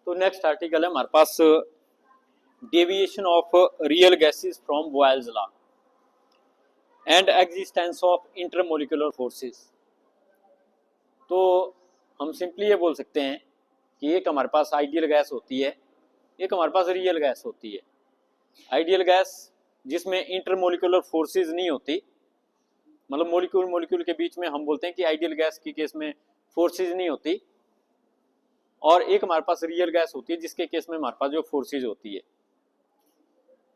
तो next article है हमारे पास deviation of real gases from Boyle's law and existence of intermolecular forces. तो हम सिंपली ये बोल सकते हैं कि एक हमारे पास आइडियल गैस होती है, एक हमारे पास रियल गैस होती है। आइडियल गैस जिसमें इंटरमोलिकुलर फोर्सेस नहीं होती, मतलब मोलिक्यूल मोलिक्यूल के बीच में हम बोलते हैं कि आइडियल गैस के केस में फोर्सेस नहीं होती, और एक हमारे पास रियल गैस होती है जिसके केस में हमारे पास जो फोर्सेस होती है।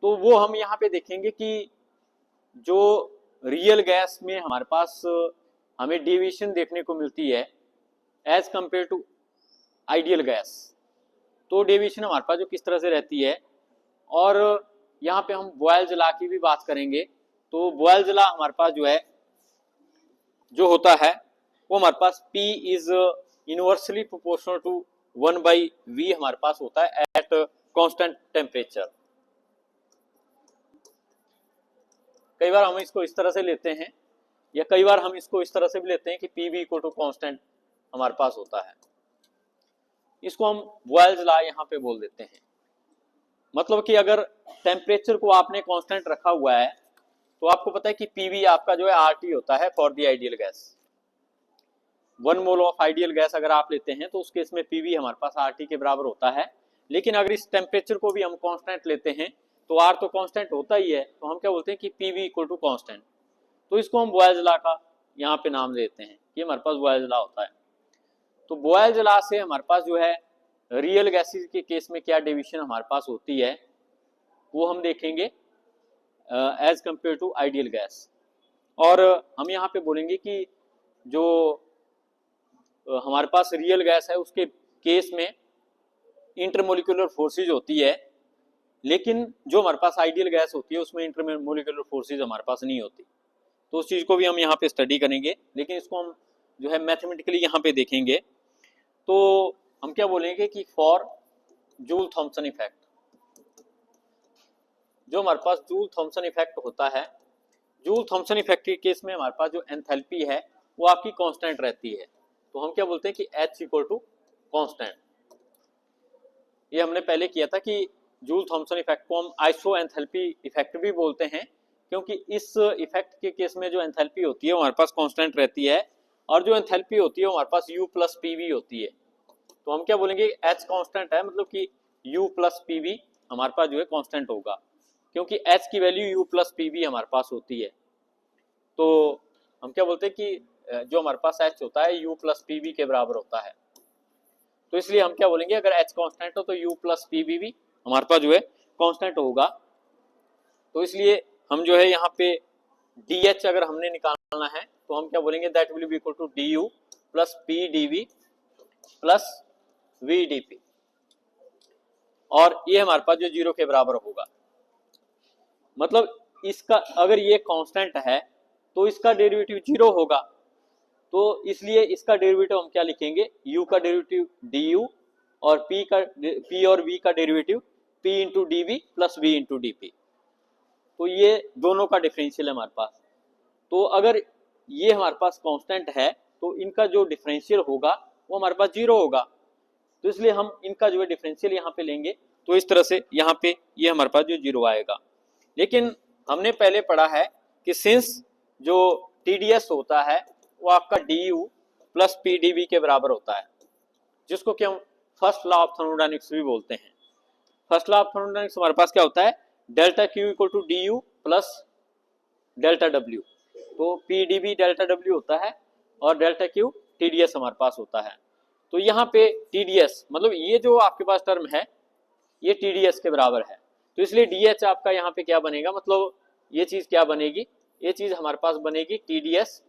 तो वो हम यहाँ पे देखेंगे कि जो रियल गैस में हमारे पास हमें डेविएशन देखने को मिलती है as compared to ideal gas, तो डेविएशन हमारे पास जो किस तरह से रहती है। और यहाँ पे हम बॉयल्स लॉ की भी बात करेंगे। तो बॉयल्स लॉ हमारे पास जो है जो होता है वो हमारे पास P is inversely proportional to 1/V हमारे पास होता है एट कांस्टेंट टेम्परेचर। कई बार हम इसको इस तरह से लेते हैं या कई बार हम इसको इस तरह से भी लेते हैं कि PV इक्वल टू कांस्टेंट हमारे पास होता है। इसको हम बॉयल्स लॉ यहाँ पे बोल देते हैं। मतलब कि अगर टेम्परेचर को आपने कांस्टेंट रखा हुआ है तो आपको पता है कि PV आपका जो है RT होता है for the ideal gas. 1 mole of ideal gas अगर आप लेते हैं तो उस केस में PV हमारे पास RT के बराबर होता है। लेकिन अगर इस टेम्परेचर को भी हम कांस्टेंट लेते हैं तो R तो कांस्टेंट होता ही है, तो हम क्या बोलते हैं कि PV इक्वल टू कांस्टेंट। तो इसको हम बॉयल्स लॉ का यहाँ पे नाम देते हैं कि हमारे पास बॉयल्स लॉ होता है। तो बॉयल्स लॉ से हमारे पास जो है रियल गैसेस के केस में क्या डेविएशन हमारे पास होती है वो हम देखेंगे as compared to ideal gas. और हम यहाँ पे बोलेंगे कि जो हमारे पास रियल गैस है उसके केस में इंटरमोलिकुलर फोर्सेज होती है, लेकिन जो हमारे पास आइडियल गैस होती है उसमें इंटरमोलिकुलर फोर्सेज हमारे पास नहीं होती। तो उस चीज को भी हम यहाँ पे स्टडी करेंगे, लेकिन इसको हम जो है मैथमेटिकली यहाँ पे देखेंगे। तो हम क्या बोलेंगे कि फॉर जूल थॉम्सन इफेक्ट, जो हमारे पास जूल थॉम्सन इफेक्ट होता है, जूल थॉम्सन इफेक्ट के केस में हमारे पास जो एंथैल्पी है वो आपकी कांस्टेंट रहती है। तो हम क्या बोलते हैं कि H इक्वल टू कांस्टेंट। ये हमने पहले किया था कि जूल थॉम्सन इफेक्ट को हम आइसो एंथैल्पी इफेक्ट भी बोलते हैं, क्योंकि इस इफेक्ट के केस में जो एंथैल्पी होती है वो हमारे पास कांस्टेंट रहती है, और जो एंथैल्पी होती है वो हमारे पास U प्लस PV होती है। तो हम क्या बोलेंगे H कांस्टेंट है, मतलब कि U प्लस PV हमारे पास जो है कांस्टेंट होगा, क्योंकि H की वैल्यू U प्लस PV हमारे पास होती है। तो हम क्या बोलते हैं कि जो हमारे पास H होता है U प्लस PV के बराबर होता है। तो इसलिए हम क्या बोलेंगे अगर H कांस्टेंट हो तो U प्लस PV भी हमारे पास जो है कांस्टेंट होगा। तो इसलिए हम जो है यहाँ पे DH अगर हमने निकालना है तो हम क्या बोलेंगे that will be equal to DU plus PdV plus VdP, और ये हमारे पास जो 0 के बराबर होगा। मतलब इसका अगर ये कांस्टेंट है तो इसका डेरिवेटिव 0 होगा, तो इसलिए इसका डेरिवेटिव हम क्या लिखेंगे, U का डेरिवेटिव DU और P और V का derivative P into DV plus V into DP। तो ये दोनों का डिफरेंशियल है हमारे पास। तो अगर ये हमारे पास कांस्टेंट है तो इनका जो डिफरेंशियल होगा वो हमारे पास 0 होगा। तो इसलिए हम इनका जो है डिफरेंशियल यहाँ पे लेंगे, तो इस तरह से यहाँ पे ये हमारे पास जो 0 आएगा। लेकिन हमने पहले पढ़ा है कि सिंस जो TDS होता है वो आपका DU प्लस PdV के बराबर होता है, जिसको कि हम फर्स्ट लॉ ऑफ थर्मोडायनेमिक्स भी बोलते हैं। फर्स्ट लॉ ऑफ थर्मोडायनेमिक्स हमारे पास क्या होता है, delta Q equal to DU plus delta W। तो PdV डेल्टा W होता है और डेल्टा Q TDS हमारे पास होता है। तो यहाँ पे TDS मतलब ये जो आपके पास टर्म है ये TDS के बराबर है, तो इसलिए DH आपका यहाँ पे क्या बनेगा, मतलब ये चीज क्या बनेगी, ये चीज हमारे पास बनेगी TDS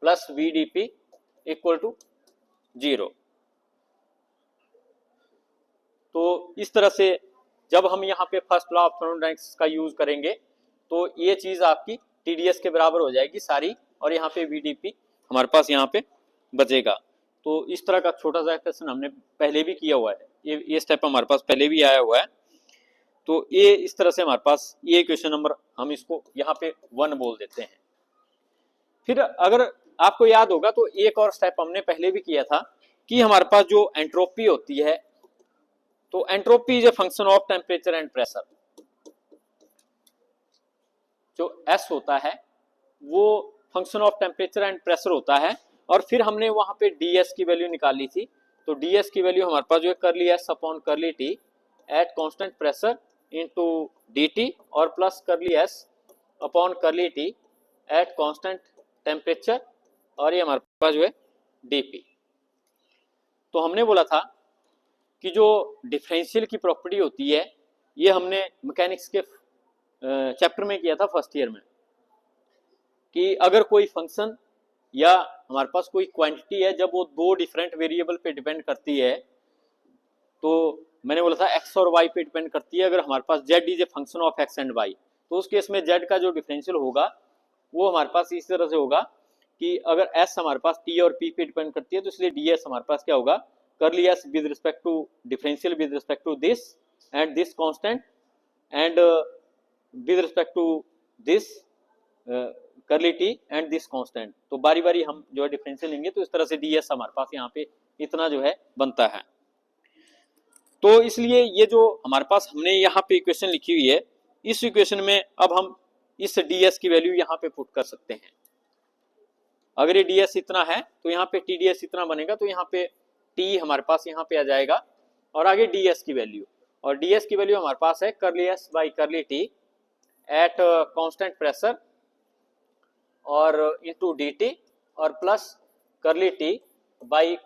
plus VdP equal to 0। तो इस तरह से जब हम यहाँ पे फर्स्ट लॉ ऑफ थर्मोडायनेमिक्स का यूज करेंगे तो ये चीज आपकी TDS के बराबर हो जाएगी सारी, और यहाँ पे VdP हमारे पास यहाँ पे बचेगा। तो इस तरह का छोटा सा क्वेश्चन हमने पहले भी किया हुआ है, ये स्टेप हमारे पास पहले भी आया हुआ है। तो ये इस तरह से हमारे पास ये क्वेश्चन नंबर हम इसको यहाँ पे 1 बोल देते हैं। फिर अगर आपको याद होगा तो एक और स्टेप हमने पहले भी किया था कि हमारे पास जो एंट्रोपी होती है तो entropy is a function of temperature and pressure. जो S होता है वो function of temperature and pressure होता है, और फिर हमने वहां पे ds की वैल्यू निकाली थी, तो ds की वैल्यू हमारे पास जो है करली s अपॉन करली t at constant pressure into dt और प्लस करली s अपॉन करली t एट कांस्टेंट टेम्परेचर, और ये हमारे पास जो है dp। तो हमने बोला था कि जो डिफरेंशियल की प्रॉपर्टी होती है ये हमने मैकेनिक्स के चैप्टर में किया था फर्स्ट ईयर में, कि अगर कोई फंक्शन या हमारे पास कोई क्वांटिटी है जब वो दो डिफरेंट वेरिएबल पे डिपेंड करती है, तो मैंने बोला था x और y पे डिपेंड करती है। अगर हमारे पास z is a function of x and y, तो उस केस में z का जो डिफरेंशियल होगा वो हमारे पास इस तरह से होगा कि अगर s हमारे पास t और p पे डिपेंड करती है तो इसलिए ds हमारे पास क्या होगा, curly s with respect to differential with respect to this and this constant and with respect to this curly T and this constant. तो बारी बारी हम जो है डिफरेंशियल लेंगे, तो इस तरह से ds हमारे पास यहाँ पे इतना जो है बनता है। तो इसलिए ये जो हमारे पास हमने यहाँ पे इक्वेशन लिखी हुई है, इस इक्वेशन में अब हम इस ds की वैल्यू यहाँ पे पुट कर सकते हैं। अगर ये ds इतना है तो यहाँ पे tds इतना बनेगा, तो यहाँ पे t हमारे पास यहाँ पे आ जाएगा और आगे ds की वैल्यू, और ds की वैल्यू हमारे पास है करली s बाई करली t एट कांस्टेंट प्रेशर और इनटू dt और प्लस करली t बाई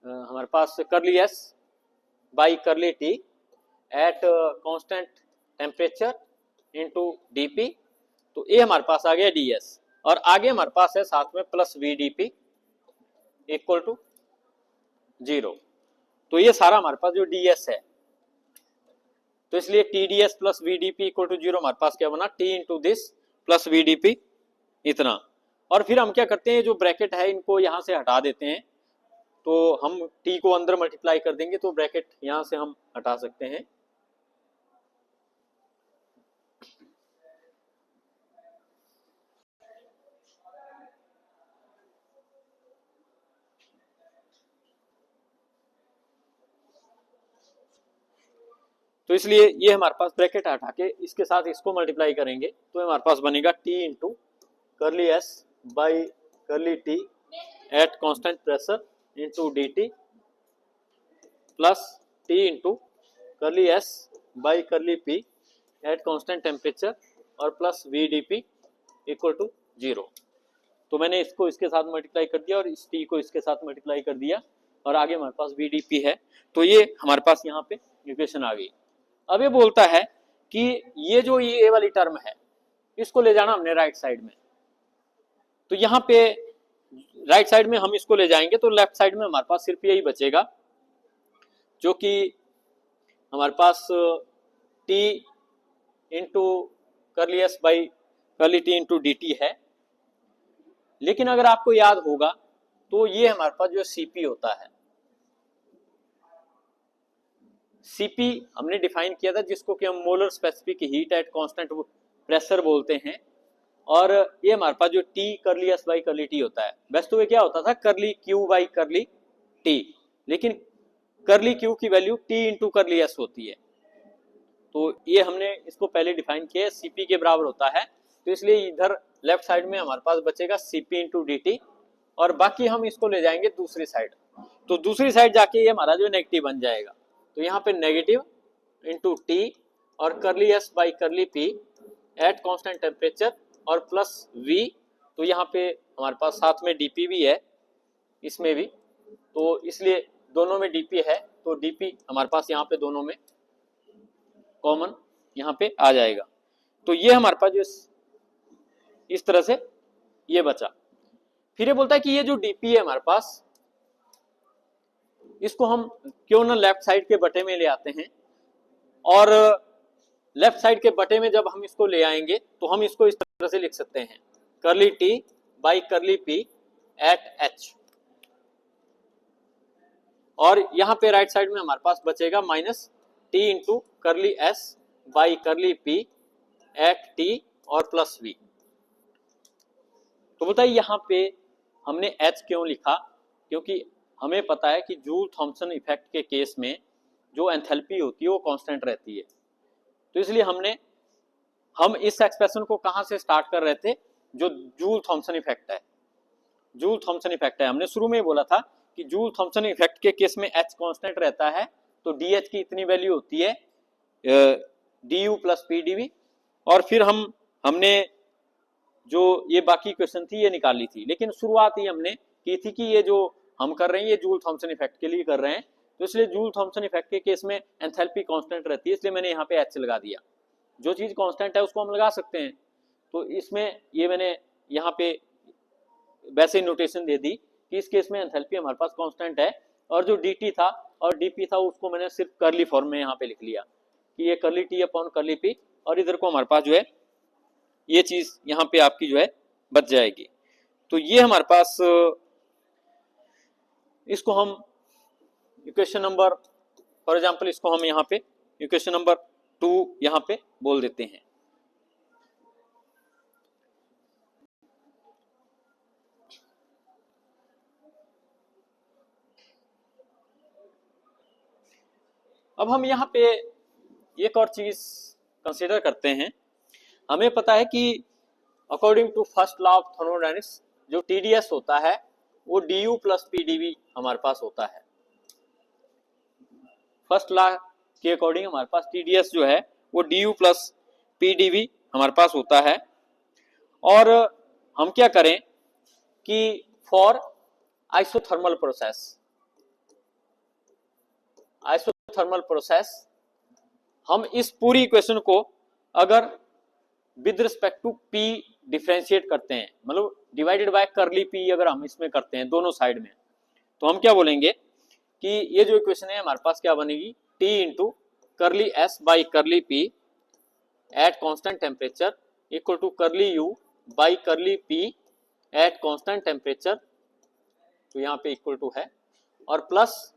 हमारे पास करली s बाई करली t eight constant temperature into dp। तो ये हमारे पास आ गया ds, और आगे हमारे पास है साथ में प्लस vdp इक्वल टू 0। तो ये सारा हमारे पास जो ds है, तो इसलिए tds plus vdp equal to 0 हमारे पास क्या बना, t into this plus vdp इतना। और फिर हम क्या करते हैं, जो ब्रैकेट है इनको यहां से हटा देते हैं, तो हम t को अंदर मल्टीप्लाई कर देंगे तो ब्रैकेट यहां से हम हटा सकते हैं। तो इसलिए ये हमारे पास ब्रैकेट हटा के इसके साथ इसको मल्टीप्लाई करेंगे तो हमारे पास बनेगा t into curly s by करली t at constant pressure into dt plus t into curly s by curly p at constant temperature और प्लस vdp इक्वल टू 0। तो मैंने इसको इसके साथ मल्टीप्लाई कर दिया और इस t को इसके साथ मल्टीप्लाई कर दिया, और आगे हमारे पास vdp है। तो ये हमारे पास यहाँ पे इक्वेशन आ गई। अब ये बोलता है कि ये जो ये वाली टर्म है इसको ले जाना हमने राइट साइड में, तो यहाँ पे राइट साइड में हम इसको ले जाएंगे तो लेफ्ट साइड में हमारे पास सिर्फ यही बचेगा, जो कि हमारे पास t into curly s by करली t इंटू dt है। लेकिन अगर आपको याद होगा तो ये हमारे पास जो cp होता है, cp हमने डिफाइन किया था जिसको कि हम molar specific heat at constant pressure बोलते हैं, और ये हमारे पास जो t करली s बाई करली t होता है। वैसे तो ये क्या होता था, करली q बाई करली t, लेकिन करली q की value t into curly s होती है। तो ये हमने इसको पहले डिफाइन किया है, cp के बराबर होता है, तो इसलिए इधर लेफ्ट साइड में हमारे पास बचेगा cp इंटू dt, और बाकी हम इसको ले जाएंगे दूसरी साइड, तो दूसरी साइड जाके ये हमारा जो नेगेटिव बन जाएगा। तो यहाँ पे नेगेटिव इंटू t और करली s by curly p at constant temperature और प्लस v, तो यहाँ पे हमारे पास साथ में dp भी है इसमें भी, तो इसलिए दोनों में dp है, तो dp हमारे पास यहाँ पे दोनों में कॉमन यहाँ पे आ जाएगा। तो ये हमारे पास जो इस तरह से ये बचा। फिर ये बोलता है कि ये जो dp है हमारे पास, इसको हम क्यों ना लेफ्ट साइड के बटे में ले आते हैं, और लेफ्ट साइड के बटे में जब हम इसको ले आएंगे तो हम इसको इस तरह से लिख सकते हैं, curly t by curly p at h, और यहाँ पे राइट साइड में हमारे पास बचेगा minus t into curly s by curly p at t और प्लस v। तो बताइए यहाँ पे हमने h क्यों लिखा, क्योंकि हमें पता है कि जूल थॉमसन इफेक्ट के केस में जो एंथैल्पी होती है वो कांस्टेंट रहती है। तो इसलिए हम इस एक्सप्रेशन को कहां से स्टार्ट कर रहे थे, जो जूल थॉमसन इफेक्ट है। जूल थॉमसन इफेक्ट है, हमने शुरू में ही बोला था कि जूल थॉमसन इफेक्ट के केस में एच कांस्टेंट रहता है, तो डी एच की इतनी वैल्यू होती है D U plus P D V. और फिर हमने जो ये बाकी क्वेश्चन थी ये निकाली थी, लेकिन शुरुआत ही हमने की थी कि ये जो हम कर रहे हैं ये जूल थॉमसन इफेक्ट के लिए कर रहे हैं, तो इसलिए जूल थॉमसन इफेक्ट के केस में एंथैल्पी कांस्टेंट रहती है, इसलिए मैंने यहाँ पे एच लगा दिया। जो चीज कांस्टेंट है उसको हम लगा सकते हैं, तो इसमें ये मैंने यहाँ पे वैसे नोटेशन दे दी कि इस केस में एंथैल्पी हमारे पास कांस्टेंट है, और जो dt था और dp था उसको मैंने सिर्फ कर्ली फॉर्म में यहाँ पे लिख लिया कि ये curly t upon curly p, और इधर को हमारे पास जो है ये चीज यहाँ पे आपकी जो है बच जाएगी। तो ये हमारे पास इसको हम इक्वेशन नंबर, फॉर एग्जांपल इसको हम यहाँ पे इक्वेशन नंबर 2 यहाँ पे बोल देते हैं। अब हम यहाँ पे एक और चीज कंसीडर करते हैं। हमें पता है कि according to first law of thermodynamics जो टीडीएस होता है वो D U plus P D V हमारे पास होता है। फर्स्ट लॉ के अकॉर्डिंग हमारे पास टीडीएस जो है वो D U plus P D V हमारे पास होता है। और हम क्या करें कि फॉर आइसोथर्मल प्रोसेस हम इस पूरी इक्वेशन को अगर with respect to P differentiate करते हैं, मतलब डिवाइडेड बाय कर्ली पी अगर हम इसमें करते हैं दोनों साइड में, तो हम क्या बोलेंगे कि ये जो इक्वेशन है हमारे पास क्या बनेगी, T into curly S by curly P at constant temperature equal to curly U by curly P at constant temperature, तो यहाँ पे इक्वल टू है, और plus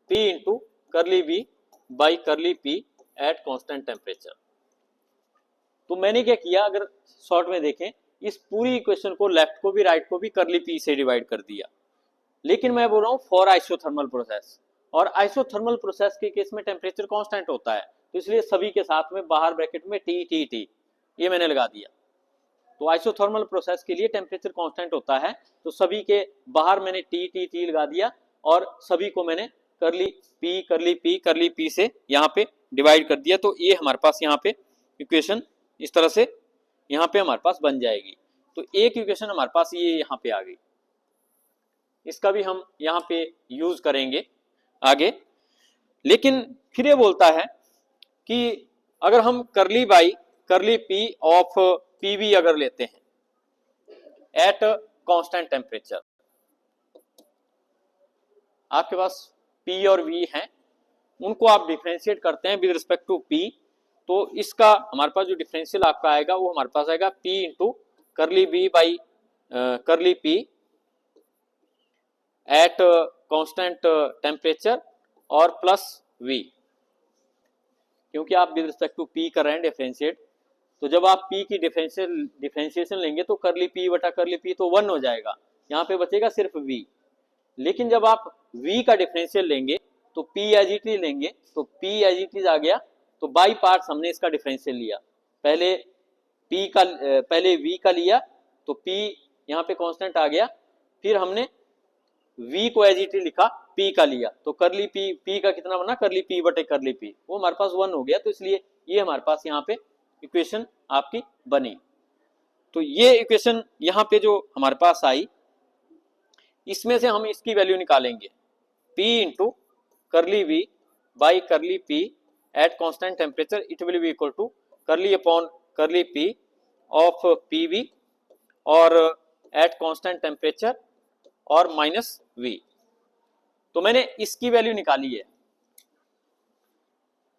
P into curly B by curly P at constant temperature. तो मैंने क्या किया, अगर शॉर्ट में देखें इस पूरी इक्वेशन को लेफ्ट को भी राइट को भी कर्ली पी से डिवाइड कर दिया, लेकिन मैं बोल रहा हूं फॉर आइसोथर्मल प्रोसेस, और आइसोथर्मल प्रोसेस के केस में टेम्परेचर कांस्टेंट होता है, तो इसलिए सभी के साथ में बाहर ब्रैकेट में टी टी टी ये मैंने लगा दिया। तो आइसोथर्मल प्रोसेस के लिए टेम्परेचर कांस्टेंट होता है, तो सभी के बाहर मैंने टी टी टी लगा दिया, और सभी को मैंने कर्ली पी से यहाँ पे डिवाइड कर दिया। तो ये हमारे पास यहाँ पे इक्वेशन इस तरह से यहाँ पे हमारे पास बन जाएगी। तो एक इक्वेशन हमारे पास ये यहाँ पे आ गई, इसका भी हम यहाँ पे यूज करेंगे आगे। लेकिन फिर ये बोलता है कि अगर हम curly by curly P of P we अगर लेते हैं एट कांस्टेंट टेम्परेचर, आपके पास P और V हैं, उनको आप डिफरेंशिएट करते हैं विद रिस्पेक्ट टू P, तो इसका हमारे पास जो डिफरेंशियल आपका आएगा वो हमारे पास आएगा P into curly B by curly P at constant temperature और प्लस V, क्योंकि आप विद रिस्पेक्ट टू P कर रहे हैं डिफरेंशिएट, तो जब आप P की डिफरेंशिएशन लेंगे तो कर्ली P बटा कर्ली P तो 1 हो जाएगा, यहाँ पे बचेगा सिर्फ V। लेकिन जब आप V का डिफरेंशियल लेंगे तो P एज इट इज लेंगे, तो P एज इट इज आ गया, तो बाई पार्ट्स हमने इसका डिफरेंशियल लिया, पहले V का लिया तो P यहाँ पे कांस्टेंट आ गया, फिर हमने V को एज इट इज लिखा, P का लिया, तो कर्ली P का कितना बना, कर्ली P बटे कर्ली P, वो हमारे पास 1 हो गया। तो इसलिए ये हमारे पास यहाँ पे इक्वेशन आपकी बनी। तो ये इक्वेशन यहाँ पे जो हमारे पास आई, इसमें से हम इसकी वैल्यू निकालेंगे, P into curly V by curly P at constant temperature it will be equal to curly upon curly P of PV और एट कांस्टेंट टेम्परेचर और माइनस V। तो मैंने इसकी वैल्यू निकाली है,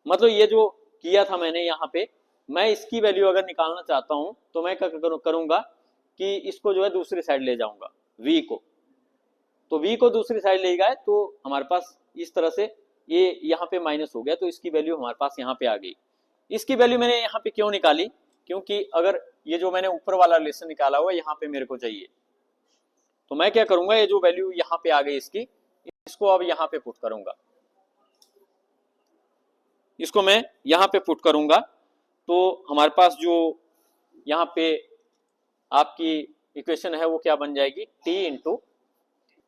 मतलब ये जो किया था मैंने यहाँ पे, मैं इसकी वैल्यू अगर निकालना चाहता हूं तो मैं क्या करूंगा कि इसको जो है दूसरी साइड ले जाऊंगा V को, तो V को दूसरी साइड ले गए तो हमारे पास इस तरह से ये यहाँ पे माइनस हो गया, तो इसकी वैल्यू हमारे पास यहाँ पे आ गई। इसकी वैल्यू मैंने यहाँ पे क्यों निकाली, क्योंकि अगर ये जो मैंने ऊपर वाला रिलेशन निकाला हुआ यहाँ पे मेरे को चाहिए, तो मैं क्या करूंगा, ये जो वैल्यू यहाँ पे आ गई इसकी, इसको अब यहाँ पे पुट करूंगा। इसको मैं यहाँ पे पुट करूंगा तो हमारे पास जो यहाँ पे आपकी इक्वेशन है वो क्या बन जाएगी, T into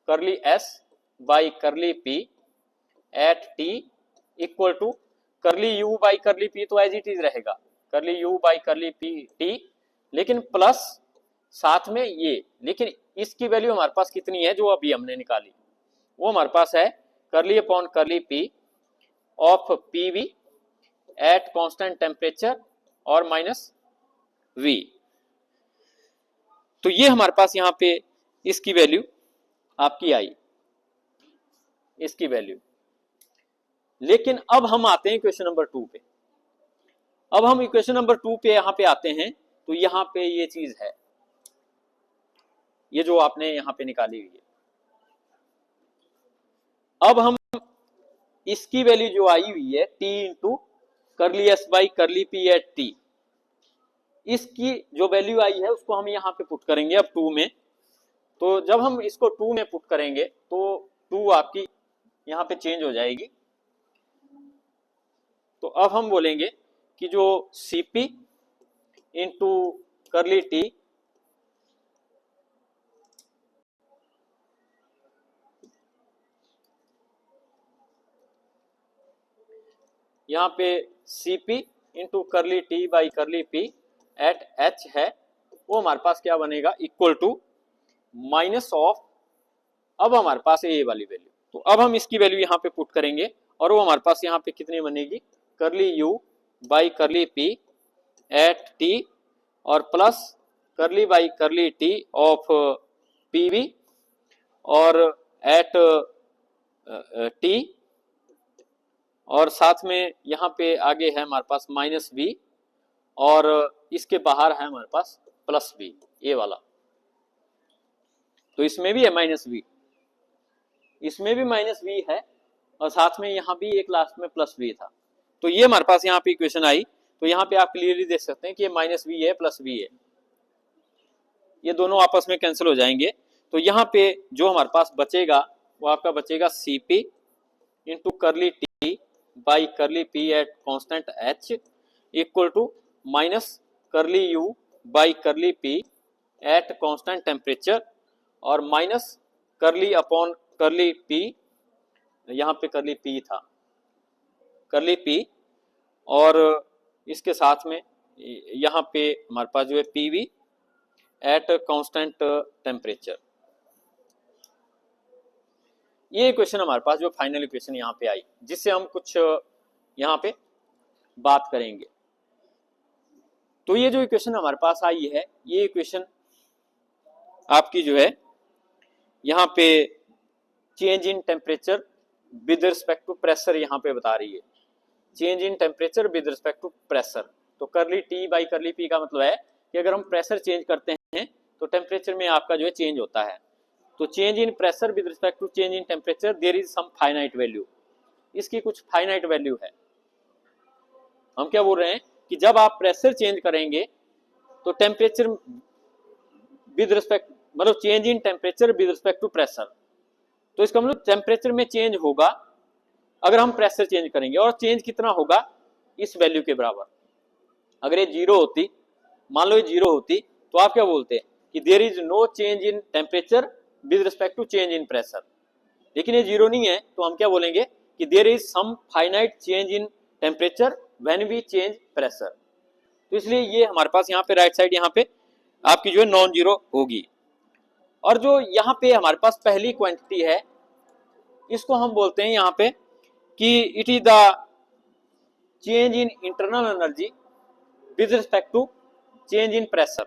curly S by curly P at T equal to curly U by curly P तो एज इट इज रहेगा, curly U by curly P T, लेकिन प्लस साथ में ये, लेकिन इसकी वैल्यू हमारे पास कितनी है जो अभी हमने निकाली, वो हमारे पास है करली upon curly P of P we at constant temperature और माइनस वी। तो ये हमारे पास यहाँ पे इसकी वैल्यू आपकी आई, इसकी वैल्यू। लेकिन अब हम आते हैं इक्वेशन नंबर 2 पे। अब हम इक्वेशन नंबर 2 पे यहाँ पे आते हैं तो यहाँ पे ये चीज है, ये जो आपने यहाँ पे निकाली हुई है। अब हम इसकी वैल्यू जो आई हुई है T into curly S by curly P at T, इसकी जो वैल्यू आई है उसको हम यहाँ पे पुट करेंगे अब 2 में। तो जब हम इसको 2 में पुट करेंगे तो 2 आपकी यहाँ पे चेंज हो जाएगी। तो अब हम बोलेंगे कि जो Cp इंटू करली टी यहाँ पे Cp into curly T by curly P at H है, वो हमारे पास क्या बनेगा, इक्वल टू माइनस ऑफ, अब हमारे पास है ये वाली वैल्यू। तो अब हम इसकी वैल्यू यहाँ पे पुट करेंगे और वो हमारे पास यहाँ पे कितनी बनेगी, curly U by curly P at T और plus curly by curly T of P V और एट टी, और साथ में यहाँ पे आगे है हमारे पास माइनस वी और इसके बाहर है हमारे पास प्लस वी, ये वाला। तो इसमें भी है माइनस वी, इसमें भी माइनस वी है और साथ में यहाँ भी एक लास्ट में प्लस वी था। तो ये हमारे पास यहाँ पे इक्वेशन आई। तो यहाँ पे आप क्लियरली देख सकते हैं कि ये माइनस वी है प्लस वी है, ये दोनों आपस में कैंसिल हो जाएंगे। तो यहाँ पे जो हमारे पास बचेगा वो आपका बचेगा Cp into curly T by curly P at constant H equal to minus curly U by curly P at constant temperature और minus curly upon curly P, यहाँ पे करली पी था, करली पी और इसके साथ में यहाँ पे हमारे पास जो है P V at constant temperature. ये इक्वेशन हमारे पास जो फाइनल इक्वेशन यहाँ पे आई, जिससे हम कुछ यहाँ पे बात करेंगे। तो ये जो इक्वेशन हमारे पास आई है, ये इक्वेशन आपकी जो है यहाँ पे change in temperature with respect to pressure यहाँ पे बता रही है, change in temperature with respect to pressure. तो curly T by curly P का मतलब है कि अगर हम प्रेशर चेंज करते हैं तो टेम्परेचर में आपका जो है चेंज होता है। तो change in pressure with respect to change in temperature there is some finite value, इसकी कुछ फाइनाइट वैल्यू है। हम क्या बोल रहे हैं कि जब आप प्रेशर चेंज करेंगे तो टेम्परेचर विद रिस्पेक्ट, मतलब change in temperature with respect to pressure, तो इसका मतलब टेम्परेचर में चेंज होगा अगर हम प्रेशर चेंज करेंगे, और चेंज कितना होगा, इस वैल्यू के बराबर। अगर ये 0 होती, मान लो ये 0 होती, तो आप क्या बोलते हैं कि there is no change in temperature with respect to change in pressure. लेकिन ये 0 नहीं है तो हम क्या बोलेंगे कि there is some finite change in temperature when we change pressure. तो इसलिए ये हमारे पास यहाँ पे राइट साइड यहाँ पे आपकी जो है नॉन जीरो होगी। और जो यहाँ पे हमारे पास पहली क्वांटिटी है, इसको हम बोलते हैं यहाँ पे कि it is the change in internal energy with respect to change in pressure,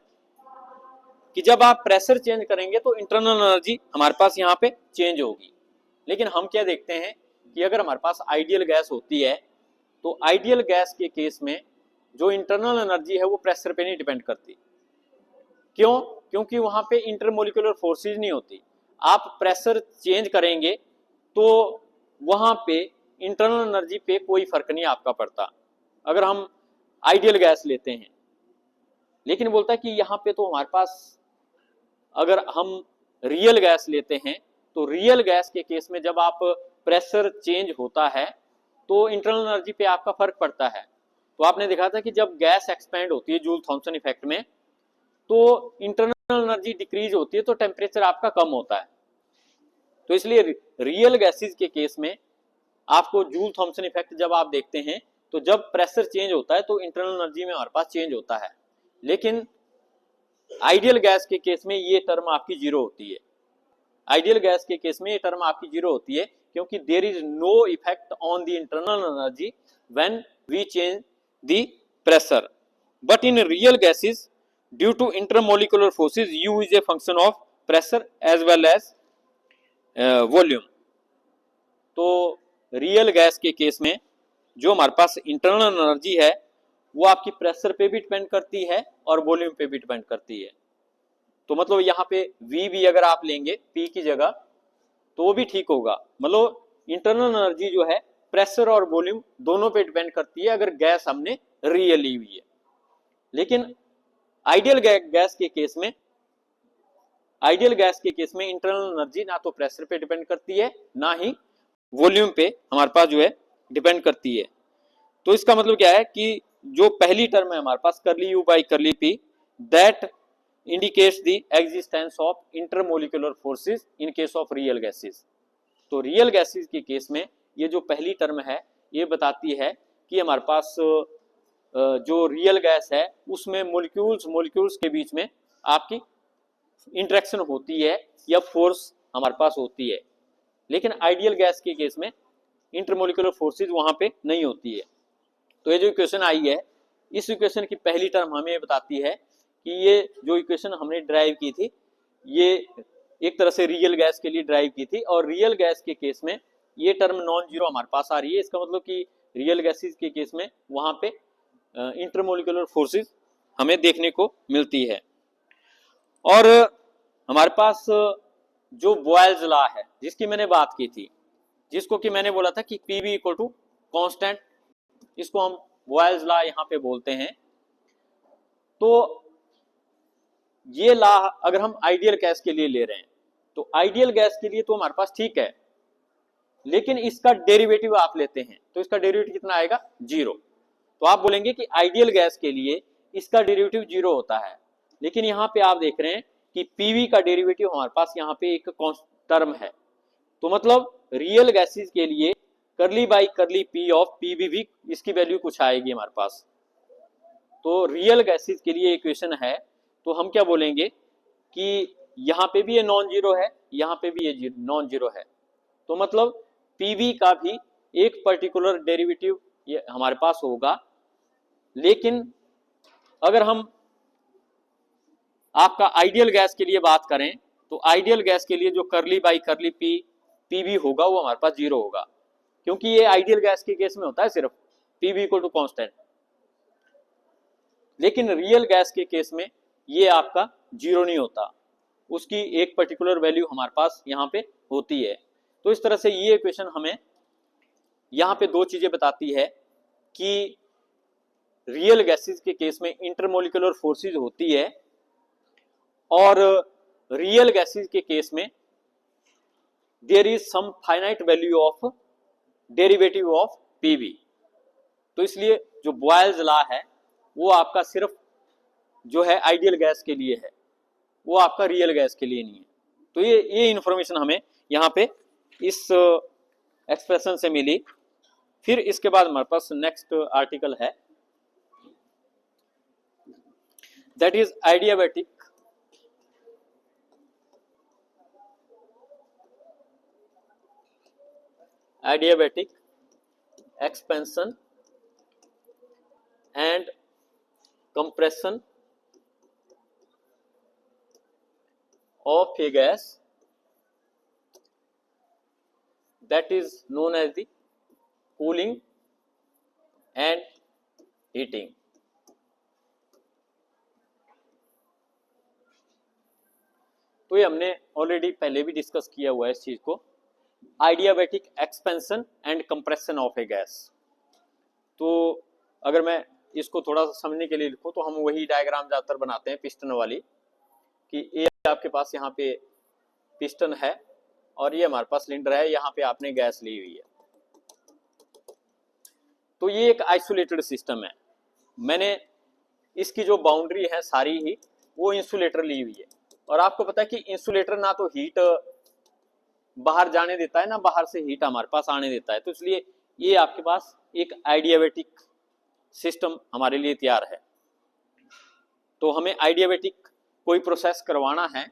कि जब आप प्रेशर चेंज करेंगे तो इंटरनल एनर्जी हमारे पास यहाँ पे चेंज होगी। लेकिन हम क्या देखते हैं कि अगर हमारे पास आइडियल गैस होती है तो आइडियल गैस के केस में जो इंटरनल एनर्जी है वो प्रेशर पे नहीं डिपेंड करती। क्यों? क्योंकि वहां पे इंटरमोलिकुलर फोर्सेज नहीं होती। आप प्रेशर चेंज करेंगे तो वहां पे इंटरनल एनर्जी पे कोई फर्क नहीं आपका पड़ता, अगर हम आइडियल गैस लेते हैं। लेकिन बोलता है कि यहाँ पे तो हमारे पास अगर हम रियल गैस लेते हैं तो रियल गैस के केस में जब आप प्रेशर चेंज होता है तो इंटरनल एनर्जी पे आपका फर्क पड़ता है। तो आपने देखा था कि जब गैस एक्सपेंड होती है जूल थॉम्सन इफेक्ट में, तो इंटरनल एनर्जी डिक्रीज होती है, तो टेम्परेचर आपका कम होता है। तो इसलिए रियल गैसेज के केस में आपको जूल थॉम्सन इफेक्ट जब आप देखते हैं, तो जब प्रेशर चेंज होता है तो इंटरनल एनर्जी में हमारे पास चेंज होता है। लेकिन आइडियल गैस के केस में ये टर्म आपकी जीरो होती है। आइडियल गैस के केस में ये टर्म आपकी जीरो होती है, क्योंकि there is no effect on the internal energy when we change the pressure. But in real gases due to intermolecular forces U is a function of pressure as well as volume. तो real gas के case में जो हमारे पास internal energy है वो आपकी pressure पे भी डिपेंड करती है और वॉल्यूम पे भी डिपेंड करती है। तो मतलब यहाँ पे V भी अगर आप लेंगे P की जगह तो वो भी ठीक होगा। मतलब इंटरनल एनर्जी जो है प्रेशर और वॉल्यूम दोनों पे डिपेंड करती है अगर गैस हमने रियल ली हुई है। लेकिन आइडियल गैस के केस में इंटरनल एनर्जी ना तो प्रेशर पे डिपेंड करती है ना ही वॉल्यूम पे हमारे पास जो है डिपेंड करती है। तो इसका मतलब क्या है कि जो पहली टर्म है हमारे पास करली U by curly P, that indicates the existence of intermolecular forces in case of real gases। तो रियल गैसेस के केस में ये जो पहली टर्म है ये बताती है कि हमारे पास जो रियल गैस है उसमें मोलिक्यूल्स के बीच में आपकी इंटरेक्शन होती है या फोर्स हमारे पास होती है। लेकिन आइडियल गैस के केस में इंटरमोलिकुलर फोर्सेज वहां पे नहीं होती है। तो ये जो इक्वेशन आई है, इस इक्वेशन की पहली टर्म हमें बताती है कि ये जो इक्वेशन हमने ड्राइव की थी ये एक तरह से रियल गैस के लिए ड्राइव की थी, और रियल गैस के केस में ये टर्म नॉन जीरो हमारे पास आ रही है। इसका मतलब कि रियल गैसेस के केस में वहां पे इंटरमोलिकुलर फोर्सेस हमें देखने को मिलती है। और हमारे पास जो बॉयल्स लॉ है जिसकी मैंने बात की थी, जिसको कि मैंने बोला था कि PV इक्वल टू कॉन्स्टेंट, इसको हम बॉयल्स लॉ यहाँ पे बोलते हैं। तो ये लॉ अगर हम आइडियल गैस के लिए ले रहे हैं तो आइडियल गैस के लिए तो हमारे पास ठीक है, लेकिन इसका डेरिवेटिव आप लेते हैं तो इसका डेरिवेटिव कितना आएगा? जीरो। तो आप बोलेंगे कि आइडियल गैस के लिए इसका डेरिवेटिव जीरो होता है, लेकिन यहाँ पे आप देख रहे हैं कि PV का डेरिवेटिव हमारे पास यहाँ पे एक टर्म है। तो मतलब रियल गैसेस के लिए करली by curly P of PV भी इसकी वैल्यू कुछ आएगी हमारे पास। तो रियल गैसेस के लिए इक्वेशन है, तो हम क्या बोलेंगे कि यहाँ पे भी ये नॉन जीरो है, यहाँ पे भी ये नॉन जीरो है। तो मतलब PV का भी एक पर्टिकुलर डेरिवेटिव ये हमारे पास होगा। लेकिन अगर हम आपका आइडियल गैस के लिए बात करें तो आइडियल गैस के लिए जो करली बाई करली PV होगा वो हमारे पास जीरो होगा, क्योंकि ये आइडियल गैस के केस में होता है सिर्फ PV इक्वल टू कॉन्स्टेंट। लेकिन रियल गैस के केस में ये आपका जीरो नहीं होता, उसकी एक पर्टिकुलर वैल्यू हमारे पास यहाँ पे होती है। तो इस तरह से ये इक्वेशन हमें यहाँ पे दो चीजें बताती है कि रियल गैसेस के केस में इंटरमोलिकुलर फोर्सेस होती है और रियल गैसेस के केस में there is some finite value of derivative of PV। तो इसलिए जो बॉयल्स लॉ है वो आपका सिर्फ जो है आइडियल गैस के लिए है, वो आपका रियल गैस के लिए नहीं है। तो ये इंफॉर्मेशन हमें यहाँ पे इस एक्सप्रेशन से मिली। फिर इसके बाद हमारे पास नेक्स्ट आर्टिकल है, that is adiabatic expansion and compression of a gas, that is known as the cooling and heating। तो ये हमने ऑलरेडी पहले भी डिस्कस किया हुआ है इस चीज को, adiabatic expansion and compression of a gas. तो अगर मैं इसको थोड़ा सा समझने के लिए लिखूं तो हम वही डायग्राम ज्यादातर बनाते हैं पिस्टन वाली, कि ये आपके पास यहाँ पे पिस्टन है और ये हमारे पास सिलेंडर है, यहाँ पे आपने गैस ली हुई है। तो ये एक आइसोलेटेड सिस्टम है। मैंने इसकी जो बाउंड्री है सारी ही वो इंसुलेटर ली हुई है। और आपको पता है कि इंसुलेटर ना तो हीट बाहर जाने देता है ना बाहर से हीट हमारे पास आने देता है, तो इसलिए ये आपके पास एक आइडियाबैटिक सिस्टम हमारे लिए तैयार है। तो हमें आइडियाबैटिक कोई प्रोसेस करवाना है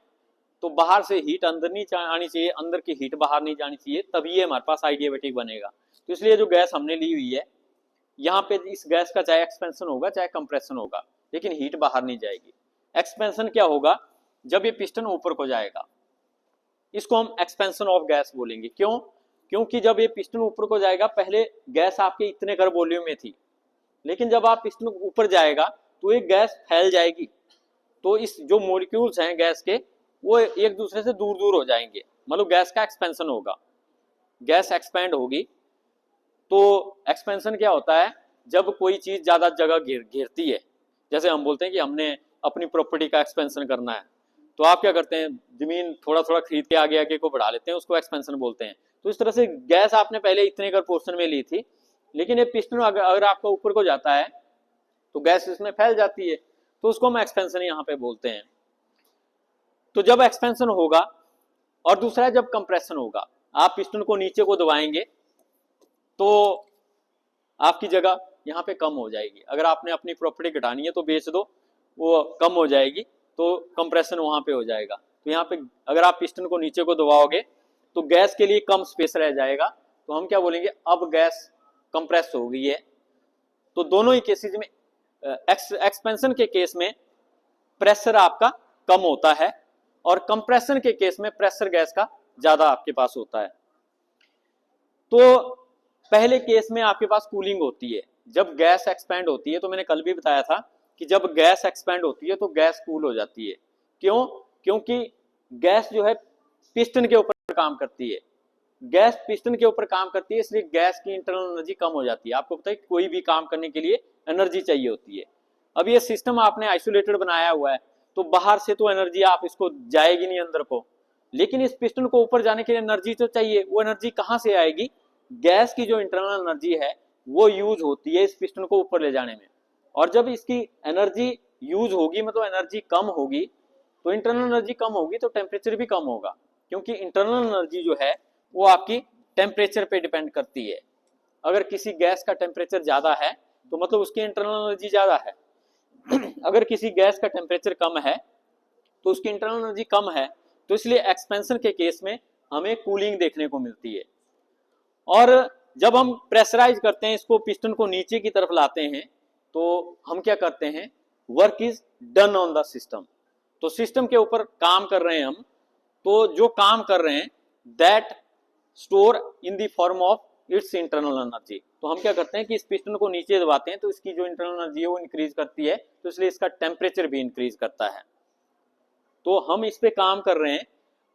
तो बाहर से हीट अंदर नहीं आनी चाहिए, अंदर की हीट बाहर नहीं जानी चाहिए, तभी ये हमारे पास आइडियाबैटिक बनेगा। तो इसलिए जो गैस हमने ली हुई है यहाँ पे, इस गैस का चाहे एक्सपेंशन होगा चाहे कंप्रेशन होगा, लेकिन हीट बाहर नहीं जाएगी। एक्सपेंशन क्या होगा, जब ये पिस्टन ऊपर को जाएगा इसको हम एक्सपेंशन ऑफ गैस बोलेंगे। क्यों? क्योंकि जब ये पिस्टन ऊपर को जाएगा, पहले गैस आपके इतने कर वॉल्यूम में थी, लेकिन जब आप पिस्टन ऊपर जाएगा तो ये गैस फैल जाएगी, तो इस जो मॉलिक्यूल्स हैं गैस के वो एक दूसरे से दूर दूर हो जाएंगे, मतलब गैस का एक्सपेंशन होगा, गैस एक्सपेंड होगी। तो एक्सपेंशन क्या होता है, जब कोई चीज ज्यादा जगह घेरती है, जैसे हम बोलते हैं कि हमने अपनी प्रॉपर्टी का एक्सपेंशन करना है, तो आप क्या करते हैं, जमीन थोड़ा थोड़ा खरीद के आगे आगे को बढ़ा लेते हैं, उसको एक्सपेंशन बोलते हैं। तो इस तरह से गैस आपने पहले इतने कर पोर्शन में ली थी, लेकिन ये पिस्टन अगर आपका ऊपर को जाता है तो गैस इसमें फैल जाती है, तो उसको हम एक्सपेंशन यहाँ पे बोलते हैं। तो जब एक्सपेंशन होगा, और दूसरा है जब कंप्रेशन होगा, आप पिस्टन को नीचे को दबाएंगे तो आपकी जगह यहाँ पे कम हो जाएगी। अगर आपने अपनी प्रॉपर्टी घटानी है तो बेच दो, वो कम हो जाएगी, तो कंप्रेशन वहां पे हो जाएगा। तो यहाँ पे अगर आप पिस्टन को नीचे को दबाओगे तो गैस के लिए कम स्पेस रह जाएगा, तो हम क्या बोलेंगे, अब गैस कंप्रेस हो गई है। तो दोनों ही केसेस में, एक्सपेंशन के केस में प्रेशर आपका कम होता है और कंप्रेशन के केस में प्रेशर गैस का ज्यादा आपके पास होता है। तो पहले केस में आपके पास कूलिंग होती है, जब गैस एक्सपेंड होती है, तो मैंने कल भी बताया था कि जब गैस एक्सपेंड होती है तो गैस कूल हो जाती है। क्यों? क्योंकि गैस जो है पिस्टन के ऊपर काम करती है, गैस पिस्टन के ऊपर काम करती है, इसलिए गैस की इंटरनल एनर्जी कम हो जाती है। आपको पता है कि कोई भी काम करने के लिए एनर्जी चाहिए होती है। अब ये सिस्टम आपने आइसोलेटेड बनाया हुआ है, तो बाहर से तो एनर्जी आप इसको जाएगी नहीं अंदर को, लेकिन इस पिस्टन को ऊपर जाने के लिए एनर्जी तो चाहिए। वो एनर्जी कहाँ से आएगी? गैस की जो इंटरनल एनर्जी है वो यूज होती है इस पिस्टन को ऊपर ले जाने में। और जब इसकी एनर्जी यूज होगी, मतलब एनर्जी कम होगी, तो इंटरनल एनर्जी कम होगी तो टेम्परेचर भी कम होगा, क्योंकि इंटरनल एनर्जी जो है वो आपकी टेम्परेचर पे डिपेंड करती है। अगर किसी गैस का टेम्परेचर ज्यादा है तो मतलब उसकी इंटरनल एनर्जी ज्यादा है। अगर किसी गैस का टेम्परेचर कम है तो उसकी इंटरनल एनर्जी कम है, तो इसलिए एक्सपेंशन के केस में हमें कूलिंग देखने को मिलती है। और जब हम प्रेशराइज करते हैं, इसको पिस्टन को नीचे की तरफ लाते हैं, तो हम क्या करते हैं, work is done on the system. तो सिस्टम के ऊपर काम कर रहे हैं हम, तो जो काम कर रहे हैं that store in the form of its internal energy. तो हम क्या करते हैं कि इस पिस्टन को नीचे दबाते हैं तो इसकी जो इंटरनल एनर्जी है वो इंक्रीज करती है, तो इसलिए इसका टेम्परेचर भी इंक्रीज करता है। तो हम इस पे काम कर रहे हैं।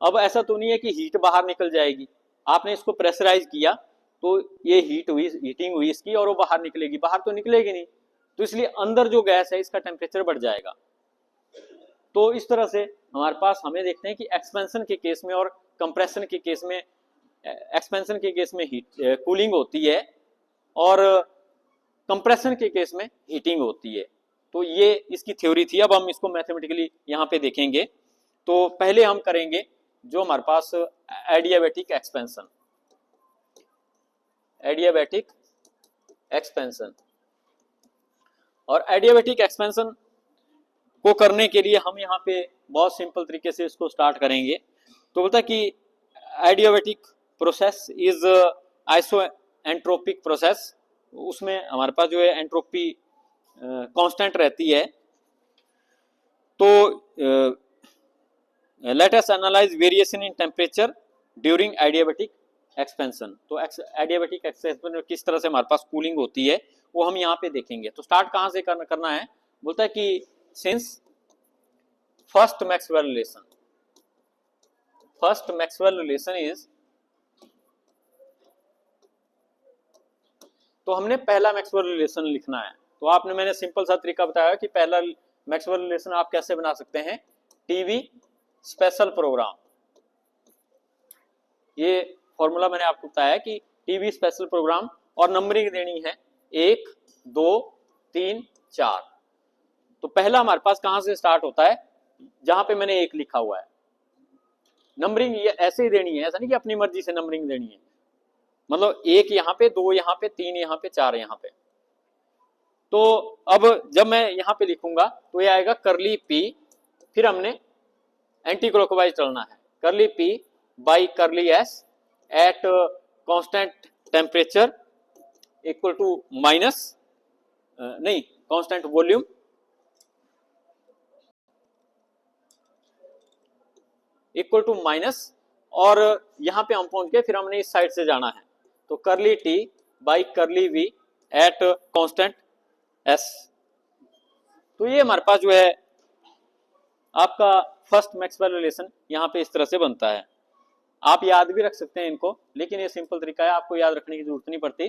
अब ऐसा तो नहीं है कि हीट बाहर निकल जाएगी, आपने इसको प्रेशराइज किया तो ये हीटिंग हुई इसकी और वो बाहर निकलेगी, बाहर तो निकलेगी नहीं, तो इसलिए अंदर जो गैस है इसका टेम्परेचर बढ़ जाएगा। तो इस तरह से हमारे पास हमें देखते हैं कि एक्सपेंशन के केस में और कंप्रेशन के केस में, एक्सपेंशन के केस में कूलिंग होती है और कंप्रेशन के केस में हीटिंग होती है। तो ये इसकी थ्योरी थी। अब हम इसको मैथमेटिकली यहाँ पे देखेंगे। तो पहले हम करेंगे जो हमारे पास एडियाबैटिक एक्सपेंशन, एडियाबैटिक एक्सपेंशन। और एडियाबैटिक एक्सपेंशन को करने के लिए हम यहाँ पे बहुत सिंपल तरीके से इसको स्टार्ट करेंगे। तो बोलता है कि adiabatic process is iso entropic process. उसमें हमारे पास जो है एंट्रोपी कांस्टेंट रहती है। तो let us analyse variation in temperature during adiabatic expansion. तो एडियाबैटिक एक्सपेंशन में किस तरह से हमारे पास कूलिंग होती है वो हम यहाँ पे देखेंगे। तो स्टार्ट कहाँ से करना है, बोलता है कि since first Maxwell relation, first Maxwell relation is, तो हमने पहला मैक्सवेल रिलेशन लिखना है। तो आपने, मैंने सिंपल सा तरीका बताया कि पहला मैक्सवेल रिलेशन आप कैसे बना सकते हैं, टीवी स्पेशल प्रोग्राम। ये फॉर्मूला मैंने आपको बताया कि टीवी स्पेशल प्रोग्राम, और नंबरिंग देनी है 1 2 3 4। तो पहला हमारे पास कहां से स्टार्ट होता है, जहां पे मैंने 1 लिखा हुआ है। नंबरिंग ये ऐसे ही देनी है, ऐसा नहीं कि अपनी मर्जी से नंबरिंग देनी है। मतलब 1 यहाँ पे, 2 यहाँ पे, 3 यहाँ पे, 4 यहाँ पे। तो अब जब मैं यहाँ पे लिखूंगा तो ये आएगा करली पी, फिर हमने एंटी क्लॉकवाइज चलना है, curly P by curly S at constant temperature equal to minus नहीं constant volume equal to minus, और यहां पे हम पहुंच गए, फिर हमने इस साइड से जाना है। तो curly T by curly V at constant S. तो ये हमारे पास जो है आपका फर्स्ट मैक्सवेल रिलेशन यहाँ पे इस तरह से बनता है। आप याद भी रख सकते हैं इनको, लेकिन ये सिंपल तरीका है, आपको याद रखने की जरूरत नहीं पड़ती।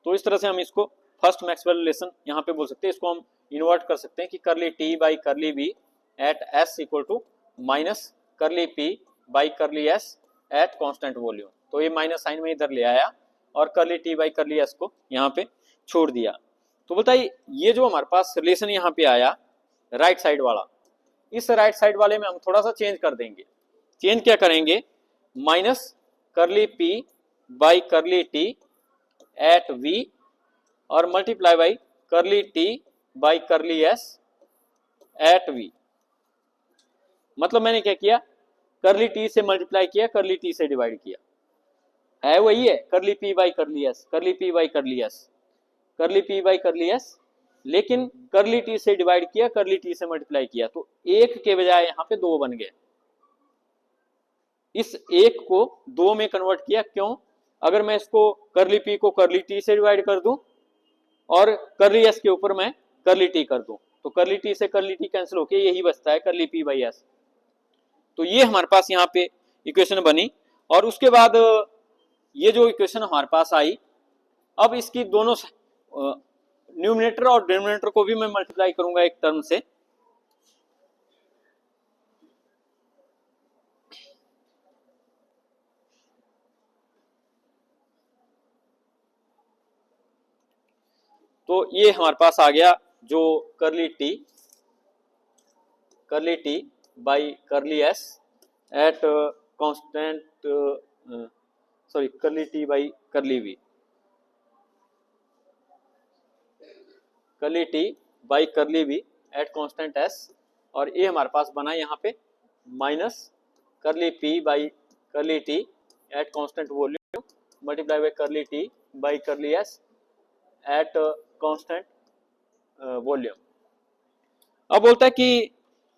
तो इस तरह से हम इसको फर्स्ट मैक्सवेल रिलेशन यहाँ पे बोल सकते हैं। इसको हम इन्वर्ट कर सकते हैं कि curly T by curly V at S equal to minus curly P by curly S at constant volume. तो ये माइनस साइन में इधर ले आया और करली टी बाई करली एस को यहाँ पे छोड़ दिया। तो बताइए ये जो हमारे पास रिलेशन यहाँ पे आया राइट साइड वाला, इस राइट साइड वाले में हम थोड़ा सा चेंज कर देंगे। चेंज क्या करेंगे, minus curly P by curly T at V और multiply by curly T by curly S at V. मतलब मैंने क्या किया, करली टी से मल्टीप्लाई किया, करली टी से डिवाइड किया, है वही है curly P by curly S, करली पी बाई करली एस, करली पी बाई करली एस, लेकिन करली टी से डिवाइड किया, करली टी से मल्टीप्लाई किया, तो 1 के बजाय यहाँ पे 2 बन गए। इस 1 को 2 में कन्वर्ट किया, क्यों, अगर मैं इसको करली पी को करली टी से डिवाइड कर दूं और करली एस के ऊपर मैं करली टी कर दूं, तो करली टी से करली टी कैंसिल होके यही बचता है करली पी बाई एस। तो ये हमारे पास यहाँ पे इक्वेशन बनी। और उसके बाद ये जो इक्वेशन हमारे पास आई, अब इसकी दोनों न्यूमिनेटर और डिनोमिनेटर को भी मैं मल्टीप्लाई करूंगा एक टर्म से। तो ये हमारे पास आ गया जो curly T by curly S at constant sorry curly T by curly V, curly T by curly V at constant S, और ये हमारे पास बना यहाँ पे minus curly P by curly T at constant volume multiply by curly T by curly S at constant volume. अब बोलता है कि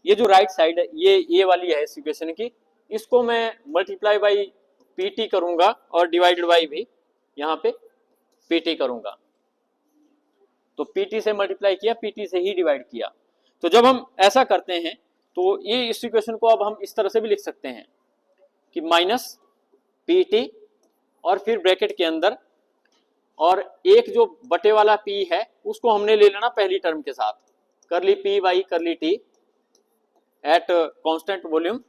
ये जो राइट साइड है ये वाली है इस इक्वेशन की, इसको मैं मल्टीप्लाई बाई पीटी करूंगा और डिवाइडेड बाई भी यहाँ पे पीटी करूंगा। तो पीटी से मल्टीप्लाई किया, पीटी से ही डिवाइड किया। तो जब हम ऐसा करते हैं तो ये इस इक्वेशन को अब हम इस तरह से भी लिख सकते हैं कि माइनस पीटी और फिर ब्रैकेट के अंदर, और एक जो बटे वाला पी है उसको हमने ले लेना पहली टर्म के साथ, करली P by curly T at constant volume,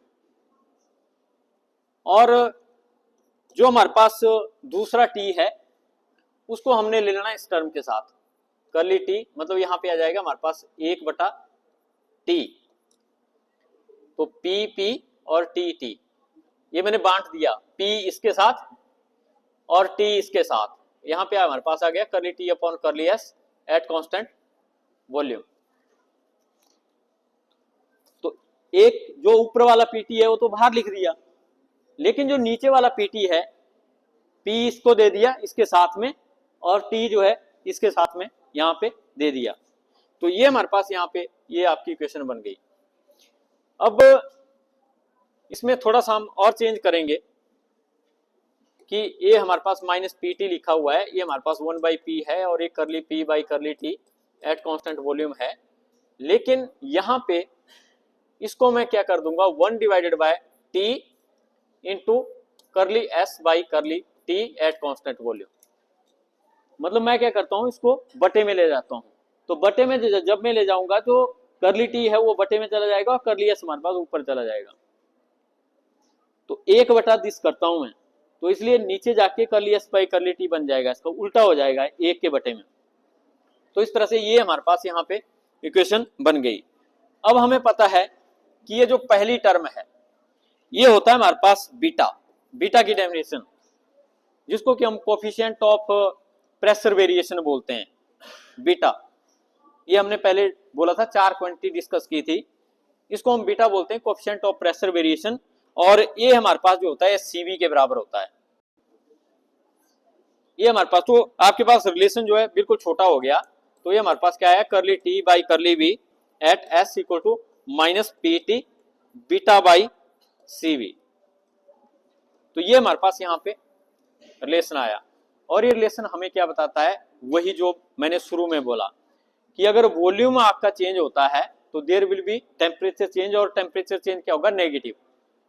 और जो हमारे पास दूसरा टी है उसको हमने ले लेना इस टर्म के साथ, करली टी, मतलब यहां पे आ जाएगा हमारे पास 1/t। तो पी पी और टी टी ये मैंने बांट दिया, पी इसके साथ और टी इसके साथ, यहां पे हमारे पास आ गया करली टी अपॉन करली एस एट कांस्टेंट वॉल्यूम। तो एक जो ऊपर वाला पीटी है वो तो बाहर लिख दिया, लेकिन जो नीचे वाला पीटी है, पी इसको दे दिया इसके साथ में और टी जो है इसके साथ में यहाँ पे दे दिया। तो ये हमारे पास यहाँ पे ये आपकी इक्वेशन बन गई। अब इसमें थोड़ा सा हम और चेंज करेंगे कि ये हमारे पास माइनस पीटी लिखा हुआ है, ये हमारे पास 1/p है और ये करली p बाई करली t एट कांस्टेंट वॉल्यूम है, लेकिन यहाँ पे इसको मैं क्या कर दूंगा, 1 divided by t into curly s by करली t एट कांस्टेंट वॉल्यूम। मतलब मैं क्या करता हूँ, इसको बटे में ले जाता हूँ। तो बटे में जब मैं ले जाऊंगा तो करली टी है वो बटे में चला जाएगा और करली एस हमारे पास ऊपर चला जाएगा। तो 1/दिस करता हूं मैं, तो इसलिए नीचे जाके करली एस बाई करली टी बन जाएगा, इसका उल्टा हो जाएगा 1 के बटे में। तो इस तरह से ये हमारे पास यहाँ पे इक्वेशन बन गई। अब हमें पता है कि ये जो पहली टर्म है ये होता है हमारे पास बीटा, बीटा की डेफिनेशन जिसको कि हम कोफिशिएंट ऑफ प्रेशर वेरिएशन बोलते हैं, बीटा। ये हमने पहले बोला था, 4 क्वांटिटी डिस्कस की थी, इसको हम बीटा बोलते हैं, कोफिशिएंट ऑफ प्रेशर वेरिएशन। और ये हमारे पास जो होता है CV के बराबर होता है। ये हमारे पास, तो आपके पास रिलेशन जो है बिल्कुल छोटा हो गया, तो ये हमारे पास क्या है, curly T by curly B at S equal to minus PT beta by CV। तो ये हमारे पास यहाँ पे रिलेशन आया। और ये रिलेशन हमें क्या बताता है, वही जो मैंने शुरू में बोला कि अगर वॉल्यूम आपका चेंज होता है तो there will be temperature change, और टेम्परेचर चेंज क्या होगा, नेगेटिव।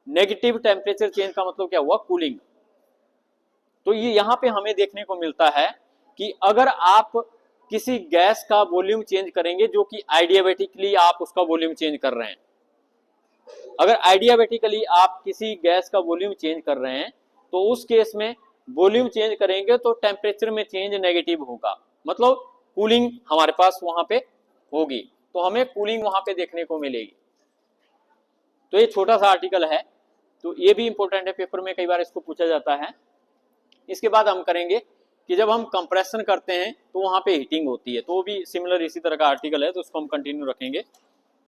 नेगेटिव टेम्परेचर चेंज का मतलब क्या हुआ, कूलिंग। तो ये यहाँ पे हमें देखने को मिलता है कि अगर आप किसी गैस का वॉल्यूम चेंज करेंगे जो कि आइडियाबेटिकली आप उसका वॉल्यूम चेंज कर रहे हैं, अगर आइडियाबेटिकली आप किसी गैस का वॉल्यूम चेंज कर रहे हैं तो उस केस में वॉल्यूम चेंज करेंगे तो टेम्परेचर में चेंज नेगेटिव होगा, मतलब कूलिंग हमारे पास वहां पे होगी, तो हमें कूलिंग वहां पे देखने को मिलेगी। तो ये छोटा सा आर्टिकल है, तो ये भी इंपॉर्टेंट है, पेपर में कई बार इसको पूछा जाता है। इसके बाद हम करेंगे कि जब हम कंप्रेशन करते हैं तो वहां पे हीटिंग होती है, तो भी सिमिलर इसी तरह का आर्टिकल है, तो उसको हम कंटिन्यू रखेंगे।